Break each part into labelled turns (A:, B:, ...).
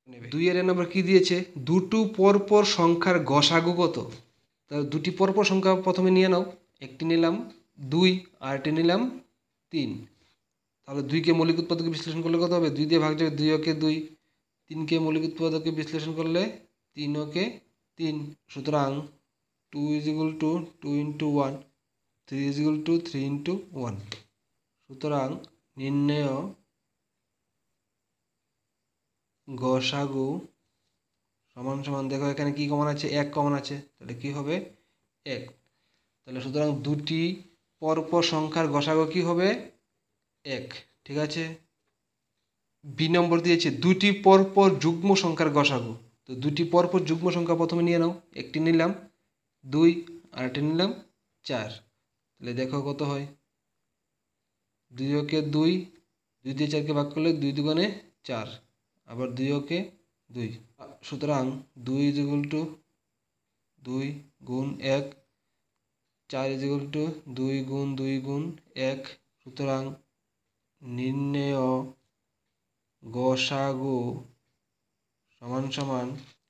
A: 2 এর নাম্বার কি দিয়েছে, দুটো পরপর সংখ্যার গসাগু কত। তাহলে দুটি পরপর সংখ্যা প্রথমে নিয়ে নাও, একটি নিলাম 2 আর একটি নিলাম 3। তাহলে 2কে মৌলিক উৎপাদকে বিশ্লেষণ করলে কত হবে, 2 দিয়ে ভাগ যাবে, 2 ওকে 2। 3কে মৌলিক উৎপাদকে বিশ্লেষণ করলে 3 ওকে 3। সুতরাং 2 is equal to 2 into 1, 3 is equal to 3 into 1। সুতরাং নির্ণেয় গসাগু সমান সমান, দেখো এখানে কি কমন আছে, 1 কমন আছে, তাহলে কি হবে 1। তাহলে সুতরাং দুটি পরপর সংখ্যার গসাগু কি হবে 1। ঠিক আছে। বি নম্বর দিয়েছে দুটি পরপর যুগ্ম সংখ্যার গসাগু। তো দুটি পরপর যুগ্ম সংখ্যা প্রথমে নিয়ে নাও, একটি নিলাম 2 আর একটি নিলাম 4। তাহলে দেখো কত হয়, 2 ওকে 2, 2 দিয়ে 4কে ভাগ করলে 2 দুগুণে 4, আবার 2 ওকে 2। সুতরাং 2 ইজ ইকুয়াল টু 2 গুণ 1, 4 ইজ ইকুয়াল টু 2 গুণ 2 গুণ 1। সুতরাং নির্ণেয় গসাগু সমান সমান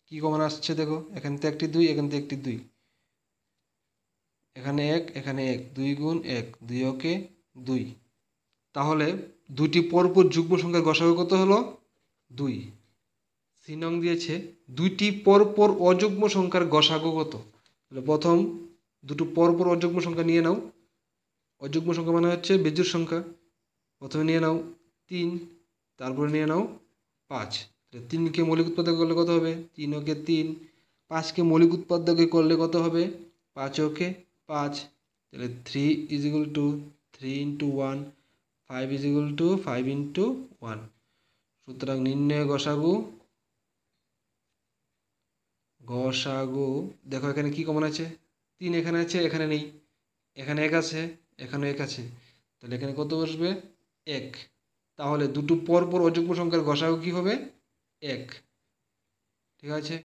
A: কি কমন আসছে, দেখো এখান থেকে একটি 2, এখান থেকে একটি 2, এখানে 1, এখানে 1, 2 গুণ 1, 2 ওকে 2। তাহলে দুটি পরপর যুগ্ম সংখ্যার গসাগু কত হলো 2। সি নং দিয়েছে দুইটি পরপর অযুগ্ম সংখ্যার গসাগু কত। তাহলে প্রথম দুটো পরপর অযুগ্ম সংখ্যা নিয়ে নাও, অযুগ্ম সংখ্যা মানে হচ্ছে বিজোড় সংখ্যা। প্রথমে নিয়ে নাও 3, তারপরে নিয়ে নাও 5। তাহলে 3কে মৌলিক উৎপাদক করলে কত হবে, 3 ওকে 3। 5কে মৌলিক উৎপাদকে করলে কত হবে, 5 ওকে 5। তাহলে 3 is equal to 3 into 1, 5 is equal to 5 into 1। সুতরাং নির্ণয় গসাগু দেখো এখানে কি কমন আছে, 3 এখানে আছে, এখানে নেই, এখানে 1 আছে, এখানে 1 আছে, তাহলে এখানে কত বসবে 1। তাহলে দুটো পরপর অযুগ্ম সংখ্যার গসাগু কি হবে 1। ঠিক আছে।